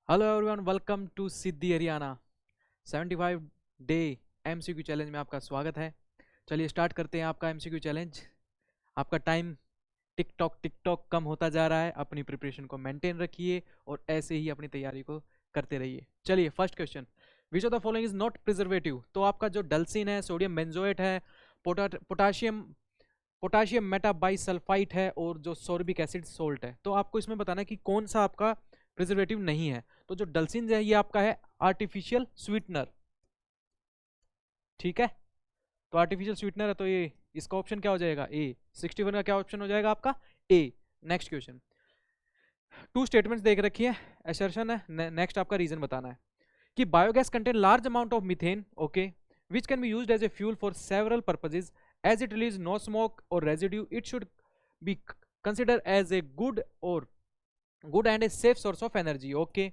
Hello everyone, welcome to Siddhi Haryana 75 day MCQ challenge में आपका स्वागत है। चलिए स्टार्ट करते हैं आपका एमसीक्यू चैलेंज। आपका टाइम टिक टॉक कम होता जा रहा है। अपनी प्रिपरेशन को मेंटेन रखिए और ऐसे ही अपनी तैयारी को करते रहिए। चलिए first question, which of the following is not preservative. तो आपका जो डल्सिन है, सोडियम बेंजोएट है, पोटाशियम पोटाशियम मेटाबाइसल्फाइट है और जो सोर्बिक एसिड सोल्ट है। तो आपको इसमें बताना है कि कौन सा आपका प्रिजर्वेटिव नहीं है। तो जो डल्सिन है ये आपका है आर्टिफिशियल स्वीटनर। ठीक है, तो आर्टिफिशियल स्वीटनर है तो ये इसका ऑप्शन क्या हो जाएगा? ए। 61 का क्या ऑप्शन हो जाएगा आपका? ए। नेक्स्ट क्वेश्चन, टू स्टेटमेंट्स देख रखिए, असर्शन है, नेक्स्ट आपका रीजन बताना है कि biogas contain large amount of methane, okay, which can be used as a fuel for several purposes as it releases no smoke or residue. It should be considered as a good and a safe source of energy. Okay,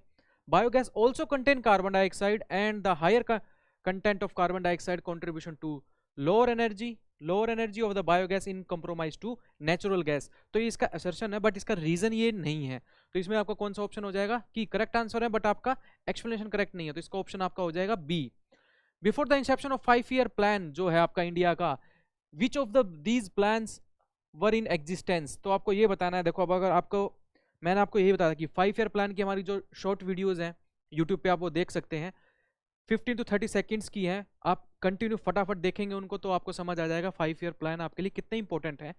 biogas also contain carbon dioxide and the higher content of carbon dioxide contribution to lower energy of the biogas in compromise to natural gas. तो ये इसका assertion है but इसका reason ये नहीं है। तो इसमें आपका कौन सा ऑप्शन हो जाएगा कि करेक्ट आंसर है बट आपका एक्सप्लेनेशन करेक्ट नहीं है, तो इसका ऑप्शन आपका हो जाएगा B. Before the inception of 5 year plan जो है आपका इंडिया का, which of the these plans were in existence. तो आपको ये बताना है। देखो अब अगर आपको मैंने आपको यही बताया कि 5 ईयर प्लान की हमारी जो शॉर्ट वीडियोस हैं यूट्यूब पे आप वो देख सकते हैं, 15 to 30 सेकेंड्स की हैं। आप कंटिन्यू फटाफट देखेंगे उनको तो आपको समझ आ जाएगा 5 ईयर प्लान आपके लिए कितना इंपॉर्टेंट है।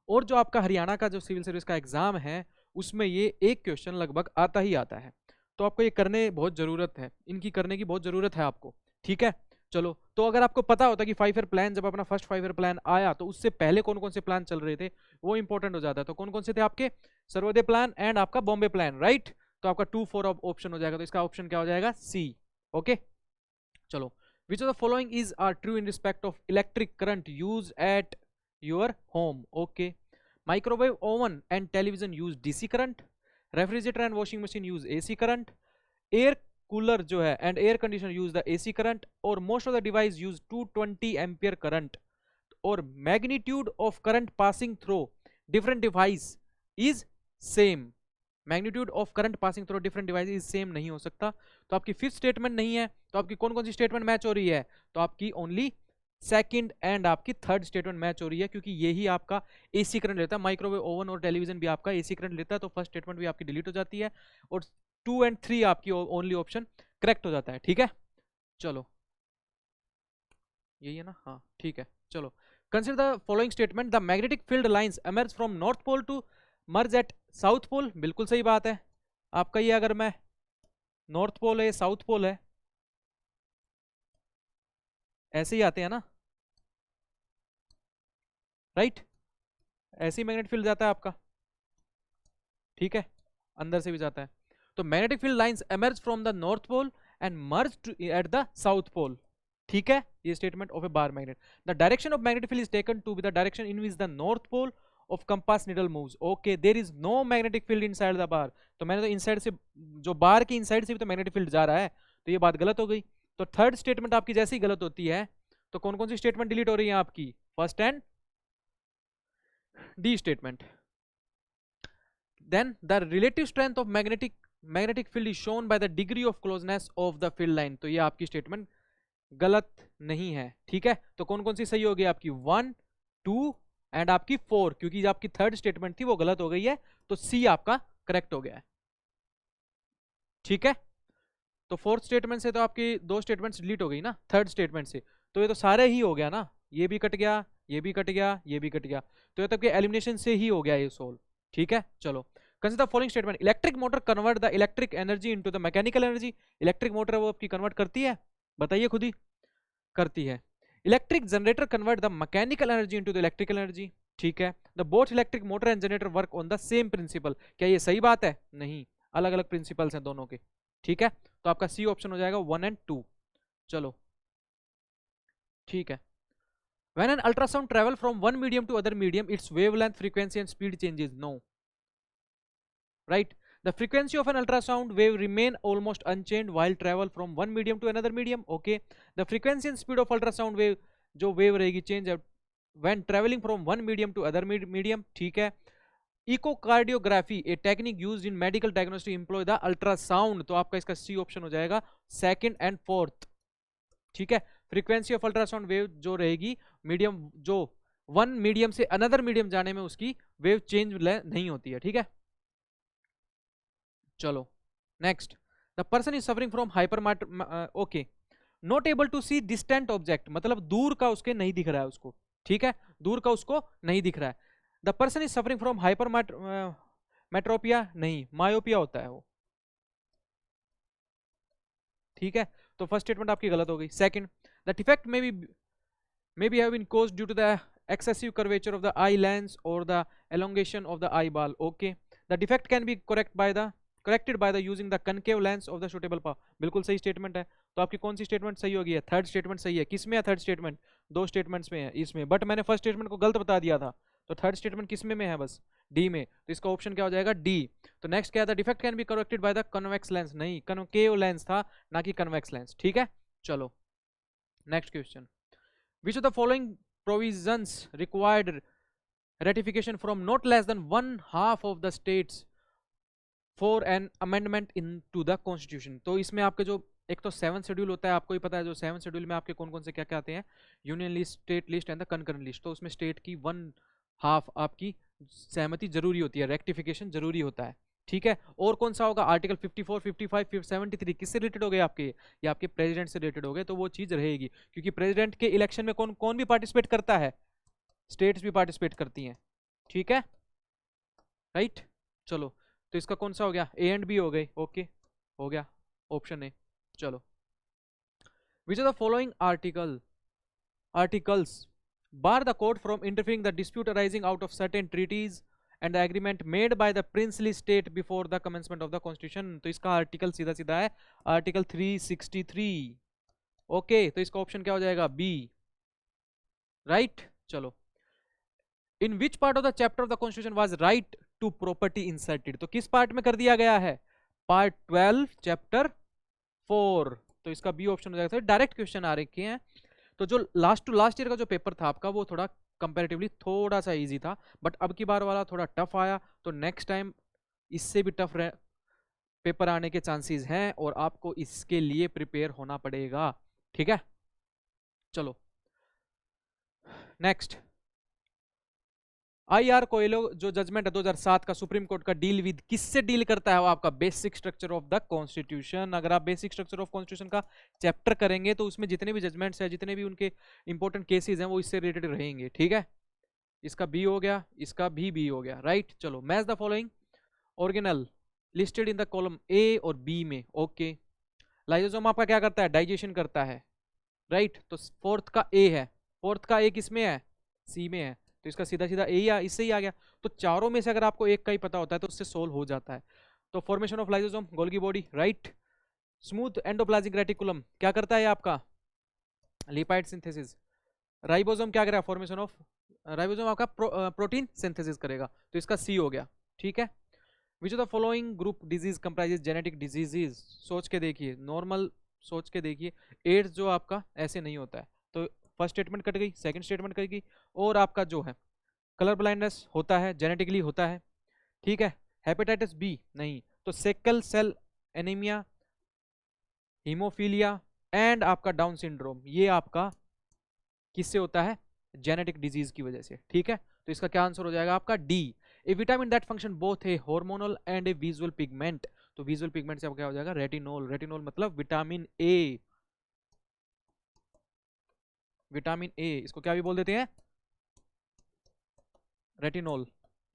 और जो आपका हरियाणा का जो सिविल सर्विस का एग्जाम है उसमें ये एक क्वेश्चन लगभग आता ही आता है। तो आपको ये करने बहुत ज़रूरत है, इनकी करने की बहुत ज़रूरत है आपको। ठीक है, चलो तो अगर आपको पता होता कि 5 ईयर प्लान जब अपना फर्स्ट 5 ईयर प्लान आया तो उससे पहले कौन कौन से प्लान चल रहे थे वो इंपॉर्टेंट हो जाता। तो कौन कौन से थे आपके? सर्वोदय प्लान एंड आपका बॉम्बे प्लान, राइट। तो आपका 2-4 ऑप्शन हो जाएगा, तो इसका ऑप्शन क्या हो जाएगा? सी। ओके, चलो, which of the following is are true in respect of electric current use at your home. Okay, microwave oven and television use DC current, refrigerator and washing machine use AC current, air cooler जो है and air conditioner use the AC current, और most of the device use 220 ampere current, और magnitude of current passing through different device is same. Magnitude of current passing through different device is same नहीं हो सकता। तो आपकी fifth statement नहीं है। तो आपकी कौन कौन सी स्टेटमेंट मैच हो रही है? तो आपकी ओनली सेकंड एंड आपकी थर्ड स्टेटमेंट मैच हो रही है, क्योंकि यही आपका एसी करंट लेता है। माइक्रोवेव ओवन और टेलीविजन भी आपका एसी करंट लेता है, तो फर्स्ट स्टेटमेंट भी आपकी डिलीट हो जाती है और 2 एंड 3 आपकी ओनली ऑप्शन करेक्ट हो जाता है। ठीक है, चलो यही है ना? हाँ ठीक है, चलो। Consider the following statement, the magnetic field lines emerge from north pole to merge at south pole. बिल्कुल सही बात है आपका। ये अगर मैं नॉर्थ पोल है साउथ पोल है ऐसे ही आते हैं ना, राइट? ऐसे ही मैग्नेटिक फील्ड जाता है आपका। ठीक है, अंदर से भी जाता है। तो magnetic field lines emerge from the north pole and merge at the south pole. ठीक है, ये statement of a bar magnet. The direction of magnetic field is taken to be the direction in which the north pole of compass needle moves. Okay, there is no magnetic field inside the bar. तो मैंने तो inside से, जो बार की inside से भी तो magnetic field जा रहा है, तो ये बात गलत हो गई। तो थर्ड स्टेटमेंट आपकी जैसे ही गलत होती है तो कौन कौन सी स्टेटमेंट डिलीट हो रही है आपकी? First and D statement. Then the relative strength of magnetic field is shown by the degree of closeness of the field line. तो ये आपकी स्टेटमेंट गलत नहीं है। ठीक है, तो कौन कौन सी सही होगी आपकी? 1, 2 एंड आपकी 4, क्योंकि आपकी थर्ड स्टेटमेंट थी वो गलत हो गई है, तो सी आपका करेक्ट हो गया है। ठीक है, तो फोर्थ स्टेटमेंट से तो आपकी दो स्टेटमेंट्स डिलीट हो गई ना थर्ड स्टेटमेंट से, तो ये तो सारे ही हो गया ना। ये भी कट गया, ये भी कट गया, ये भी कट गया, तो ये तो एलिमिनेशन से ही हो गया ये सोल्व। ठीक है, चलो। Consider the following statement, electric motor convert the electric energy into the mechanical energy. Electric motor वो आपकी कन्वर्ट करती है? बताइए खुद ही। करती है। Electric generator convert the mechanical energy into the electrical energy. ठीक है, the both electric motor and generator work on the same principle. क्या ये सही बात है? नहीं, अलग अलग प्रिंसिपल्स हैं दोनों के। ठीक है, तो आपका सी ऑप्शन हो जाएगा 1 एंड 2। चलो ठीक है। When an ultrasound travel from one medium to other medium, its wavelength, frequency and speed changes. No, right? The frequency of an ultrasound wave remain almost unchanged while travel from one medium to another medium. Okay, the frequency and speed of ultrasound wave जो wave रहेगी change when traveling from one medium to other medium. ठीक है, echocardiography a technique used in medical diagnostic employ the ultrasound, तो आपका इसका C option हो जाएगा, second and fourth. ठीक है, फ्रीक्वेंसी ऑफ अल्ट्रासाउंड वेव जो रहेगी मीडियम, जो वन मीडियम से अनदर मीडियम जाने में उसकी वेव चेंज नहीं होती है। ठीक है, चलो next, the person is suffering from hyper okay, not able to see distant object, मतलब दूर का उसके नहीं दिख रहा है उसको। ठीक है, दूर का उसको नहीं दिख रहा है। The person is suffering from hypermetropia, नहीं, मायोपिया होता है वो। ठीक है, तो फर्स्ट स्टेटमेंट आपकी गलत हो गई। Second, the defect may be have been caused due to the excessive curvature of the eye lens or the elongation of the eyeball. Okay, the defect can be corrected by the using the concave lens of the suitable power. बिल्कुल सही statement है। तो आपकी कौन सी statement सही होगी? Third statement सही है। किस में है थर्ड स्टेटमेंट? दो स्टेटमेंट्स में है इसमें, बट मैंने फर्स्ट स्टेटमेंट को गलत बता दिया था, तो थर्ड स्टेटमेंट किस में है? बस डी में। तो इसका ऑप्शन क्या हो जाएगा? डी। तो नेक्स्ट क्या था? Defect can be corrected by the convex lens, नहीं, कनकेव लेंस था ना कि कन्वेक्स लेंस। ठीक है, चलो next question, which of the following provisions required ratification from not less than 1/2 of the states for an amendment into the constitution? तो इसमें आपके जो एक तो 7th शेड्यूल होता है, आपको ही पता है, जो 7th शेड्यूल में आपके कौन कौन से क्या क्या आते हैं, union list, state list and the concurrent list. तो उसमें स्टेट की 1/2 आपकी सहमति जरूरी होती है, रेक्टिफिकेशन जरूरी होता है। ठीक है, और कौन सा होगा? आर्टिकल 54, 55, 73 किससे रिलेटेड हो गए आपके? ये आपके प्रेसिडेंट से रिलेटेड हो गए, तो वो चीज रहेगी, क्योंकि प्रेसिडेंट के इलेक्शन में कौन कौन भी पार्टिसिपेट करता है? स्टेट्स भी पार्टिसिपेट करती हैं। ठीक है, राइट, चलो, तो इसका कौन सा हो गया? ए एंड बी हो गए। ओके, हो गया ऑप्शन ए। चलो, which are the following articles bar the court from interfering the dispute arising out of certain treaties and the agreement made by the princely state before the commencement of the constitution? तो इसका article सीधा सीधा है article 363। Okay, तो इसका option क्या हो जाएगा? B, right. चलो, in which part of the chapter of the constitution was right to property inserted? तो किस पार्ट में कर दिया गया है? Part 12 chapter 4। तो इसका बी ऑप्शन हो जाएगा। डायरेक्ट क्वेश्चन आ रखे हैं, तो जो लास्ट टू लास्ट ईयर का जो पेपर था आपका, वो थोड़ा कंपैरेटिवली थोड़ा सा इजी था, बट अब की बार वाला थोड़ा टफ आया, तो नेक्स्ट टाइम इससे भी टफ पेपर आने के चांसेस हैं, और आपको इसके लिए प्रिपेयर होना पड़ेगा। ठीक है, चलो नेक्स्ट, IR कोयलो जो जजमेंट है 2007 का सुप्रीम कोर्ट का, डील विद, किससे डील करता है? वो आपका basic structure of the constitution. अगर आप बेसिक स्ट्रक्चर ऑफ कॉन्स्टिट्यूशन का चैप्टर करेंगे, तो उसमें जितने भी जजमेंट्स हैं, जितने भी उनके इंपॉर्टेंट केसेस हैं, वो इससे रिलेटेड रहेंगे। ठीक है, इसका बी हो गया, इसका भी बी हो गया, राइट। चलो, match the following organelle listed in the column A और बी में। ओके, लाइसोसोम आपका क्या करता है? डाइजेशन करता है, राइट। तो फोर्थ का ए है, फोर्थ का ए किस में है? सी में है, तो इसका सीधा सीधा ए या इससे ही आ गया। तो चारों में से अगर आपको एक का ही पता होता है, तो उससे सोल्व हो जाता है। तो formation of lysosome, Golgi body, right. Smooth endoplasmic reticulum क्या करता है आपका? लिपाइड सिंथेसिस। राइबोसोम क्या करेगा? फॉर्मेशन ऑफ, राइबोसोम आपका प्रोटीन सिंथेसिस करेगा, तो इसका सी हो गया। ठीक है, विच of the following group disease comprises genetic diseases? सोच के देखिए, नॉर्मल सोच के देखिए, एड्स जो आपका ऐसे नहीं होता है, तो फर्स्ट स्टेटमेंट कट गई, सेकंड स्टेटमेंट कट गई। और आपका जो है कलर ब्लाइंडनेस होता है, जेनेटिकली होता है। ठीक है, हेपेटाइटिस बी नहीं, तो sickle cell anaemia, haemophilia and आपका डाउन सिंड्रोम, ये आपका किससे होता है? जेनेटिक डिजीज की वजह से। ठीक है, तो इसका क्या आंसर हो जाएगा आपका? D. A vitamin that function both A hormonal and A visual pigment, तो विजुअल पिगमेंट से आपका क्या हो जाएगा? रेटिनोल। रेटिनोल मतलब विटामिन ए, विटामिन ए, इसको क्या भी बोल देते हैं? Retinol,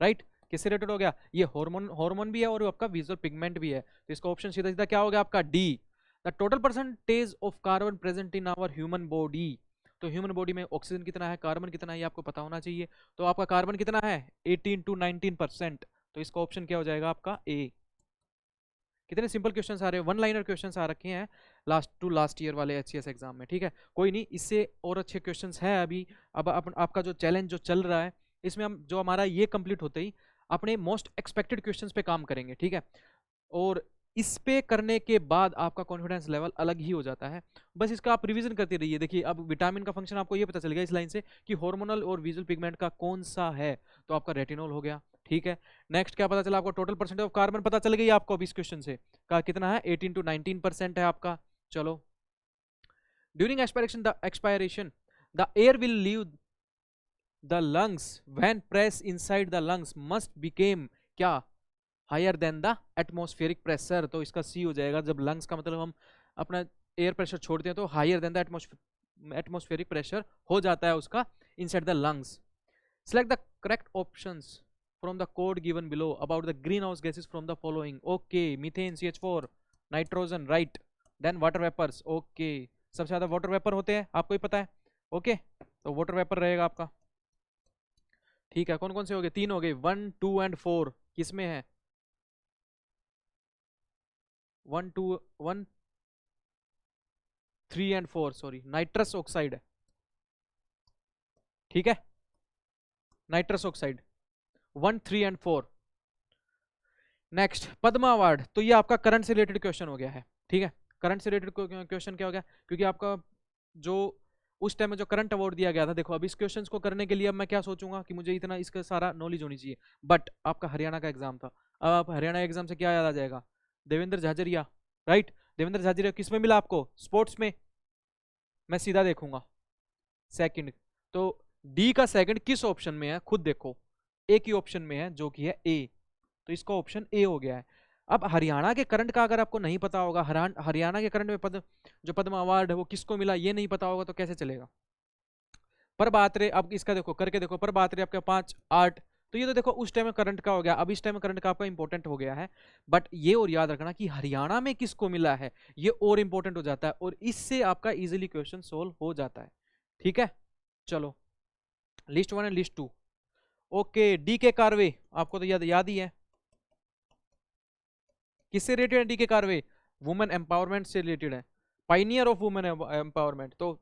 right. किससे रिलेटेड हो गया? ये हार्मोन भी है और आपका विजुअल पिगमेंट भी है, तो इसका ऑप्शन सीधा सीधा क्या हो गया आपका? D. The total percentage of carbon present in our human body, तो ह्यूमन बॉडी में ऑक्सीजन कितना है, कार्बन कितना है, ये आपको पता होना चाहिए। तो आपका कार्बन कितना है? 18 to 19%, तो इसका ऑप्शन क्या हो जाएगा आपका? ए। कितने सिंपल क्वेश्चंस आ रहे हैं, वन लाइनर क्वेश्चंस आ रखे हैं लास्ट टू लास्ट ईयर वाले HCS एग्जाम में। ठीक है, कोई नहीं, इससे और अच्छे क्वेश्चंस हैं अभी। अब आपका जो चैलेंज जो चल रहा है, इसमें हम जो हमारा ये कंप्लीट होते ही अपने मोस्ट एक्सपेक्टेड क्वेश्चंस पे काम करेंगे। ठीक है, और इस पे करने के बाद आपका कॉन्फिडेंस लेवल अलग ही हो जाता है। बस इसका आप रिवीजन करते रहिए। देखिए, अब विटामिन का फंक्शन आपको ये पता चल गया इस लाइन से कि हार्मोनल और विजुअल पिगमेंट का कौन सा है, तो आपका रेटिनोल हो गया। ठीक है, नेक्स्ट क्या पता चला आपको, टोटल परसेंटेज ऑफ कार्बन पता चल गई आपको अब इस क्वेश्चन से, का कितना है 18 to 19% है आपका। चलो, during expiration the air will leave the lungs when press inside the lungs must became क्या, higher than the atmospheric pressure. तो इसका सी हो जाएगा, जब लंग्स का मतलब हम अपना एयर प्रेशर छोड़ते हैं तो higher than the atmospheric pressure हो जाता है उसका inside the lungs. Select the correct options from the code given below about the greenhouse gases from the following. Okay, methane, CH4, nitrogen, right. Then water vapors. Okay, सबसे ज्यादा water vapour होते हैं, आपको ही पता है। ओके, तो water vapour रहेगा आपका। ठीक है, कौन कौन से हो गए, 3 हो गए, 1 2 एंड 4 किसमें है, 1 2 1 3 एंड 4 सॉरी, नाइट्रस ऑक्साइड है। ठीक है, nitrous oxide 1 3 and 4। Next Padma award, तो ये आपका करंट से रिलेटेड क्वेश्चन हो गया है। ठीक है, करंट से रिलेटेड क्वेश्चन क्या हो गया, क्योंकि आपका जो उस टाइम में जो करंट अवार्ड दिया गया था, देखो अब इस क्वेश्चन को करने के लिए अब मैं क्या सोचूंगा कि मुझे इतना इसका सारा नॉलेज होनी चाहिए, बट आपका हरियाणा का एग्जाम था। अब आप हरियाणा एग्जाम से क्या याद आ जाएगा, देवेंद्र झाझरिया, राइट। देवेंद्र झाझरिया किस में मिला आपको, स्पोर्ट्स में। मैं सीधा देखूंगा सेकंड, तो डी का सेकंड किस ऑप्शन में है, खुद देखो, ए की ऑप्शन में है जो कि है ए, तो इसका ऑप्शन ए हो गया है। अब हरियाणा के करंट का अगर आपको नहीं पता होगा, हरियाणा के करंट में जो पद्म अवार्ड है वो किसको मिला ये नहीं पता होगा तो कैसे चलेगा। पर बात रहे, अब इसका देखो करके देखो, पर बात रहे आपके 5 8, तो ये तो देखो उस टाइम में करंट का हो गया, अब इस टाइम में करंट का आपका इंपॉर्टेंट हो गया है। बट ये और याद रखना कि हरियाणा में किसको मिला है ये और इंपॉर्टेंट हो जाता है, और इससे आपका इजिली क्वेश्चन सोल्व हो जाता है। ठीक है, चलो list 1 and list 2। Okay, D के कार्वे आपको तो याद ही है, किससे रिलेटेड है डी के कार्वे, वुमेन एम्पावरमेंट से रिलेटेड है, पाइनियर ऑफ वुमेन एम्पावरमेंट। तो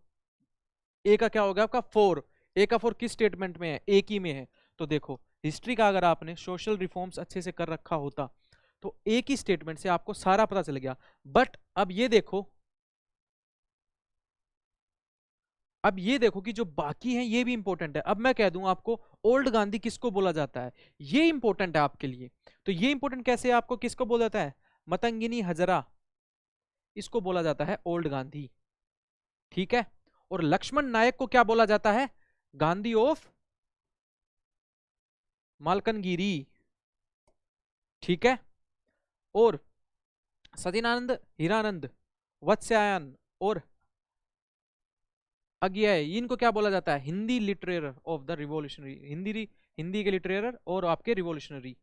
ए का क्या होगा आपका 4, ए का 4 किस स्टेटमेंट में है, ए की में है। तो देखो हिस्ट्री का अगर आपने सोशल रिफॉर्म्स अच्छे से कर रखा होता तो ए की स्टेटमेंट से आपको सारा पता चल गया। बट अब ये देखो, अब ये देखो कि जो बाकी हैं ये भी इंपॉर्टेंट है। अब मैं कह दूं आपको ओल्ड गांधी किसको बोला जाता है, ये इंपॉर्टेंट है आपके लिए। तो ये इंपॉर्टेंट कैसे है, आपको किसको बोला जाता है, मतंगिनी हजरा, इसको बोला जाता है ओल्ड गांधी। ठीक है, और लक्ष्मण नायक को क्या बोला जाता है, गांधी ऑफ मालकनगिरी। ठीक है, और सचिनानंद, हीरानंद, वत्स्यायन और अज्ञेय, इनको क्या बोला जाता है, Hindi literature of the revolutionary, Hindi के लिटरेचर और आपके रिवॉल्यूशनरी।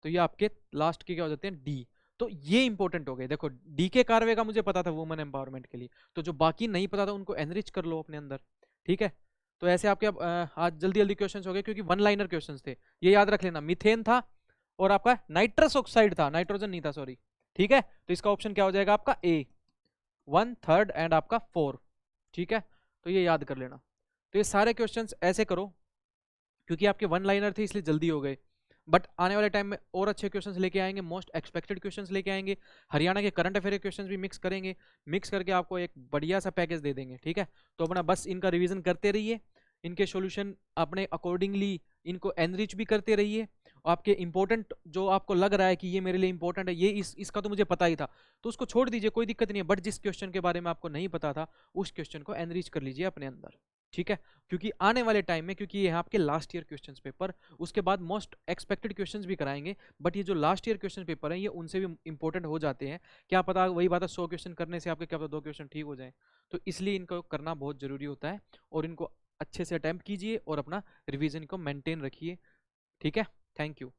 तो ये आपके लास्ट के क्या हो जाते हैं, डी। तो ये इंपॉर्टेंट हो गए। देखो डी के कार्वे का मुझे पता था वुमेन एम्पावरमेंट के लिए, तो जो बाकी नहीं पता था उनको एनरिच कर लो अपने अंदर। ठीक है, तो ऐसे आपके आज जल्दी जल्दी क्वेश्चंस हो गए, क्योंकि वन लाइनर क्वेश्चंस थे, ये याद रख लेना। मीथेन था और आपका नाइट्रस ऑक्साइड था, नाइट्रोजन नहीं था सॉरी। ठीक है, तो इसका ऑप्शन क्या हो जाएगा आपका ए, 1 3 एंड आपका 4। ठीक है, तो ये याद कर लेना। तो ये सारे क्वेश्चंस ऐसे करो, क्योंकि आपके वन लाइनर थे इसलिए जल्दी हो गए, बट आने वाले टाइम में और अच्छे क्वेश्चंस लेके आएंगे, मोस्ट एक्सपेक्टेड क्वेश्चंस लेके आएंगे, हरियाणा के करंट अफेयर क्वेश्चंस भी मिक्स करेंगे, मिक्स करके आपको एक बढ़िया सा पैकेज दे देंगे। ठीक है, तो अपना बस इनका रिवीजन करते रहिए, इनके सॉल्यूशन अपने अकॉर्डिंगली इनको एनरिच भी करते रहिए। आपके इंपॉर्टेंट जो आपको लग रहा है कि ये मेरे लिए इंपॉर्टेंट है, ये इसका तो मुझे पता ही था, तो उसको छोड़ दीजिए, कोई दिक्कत नहीं है। बट जिस क्वेश्चन के बारे में आपको नहीं पता था उस क्वेश्चन को एनरिच कर लीजिए अपने अंदर। ठीक है, क्योंकि आने वाले टाइम में, क्योंकि ये है आपके लास्ट ईयर क्वेश्चंस पेपर, उसके बाद मोस्ट एक्सपेक्टेड क्वेश्चंस भी कराएंगे, बट ये जो लास्ट ईयर क्वेश्चन पेपर है ये उनसे भी इंपॉर्टेंट हो जाते हैं। क्या पता, वही बात है, 100 क्वेश्चन करने से आपके क्या पता 2 क्वेश्चन ठीक हो जाए, तो इसलिए इनको करना बहुत जरूरी होता है, और इनको अच्छे से अटेम्प्ट कीजिए और अपना रिविजन को मेंटेन रखिए। ठीक है, थैंक यू।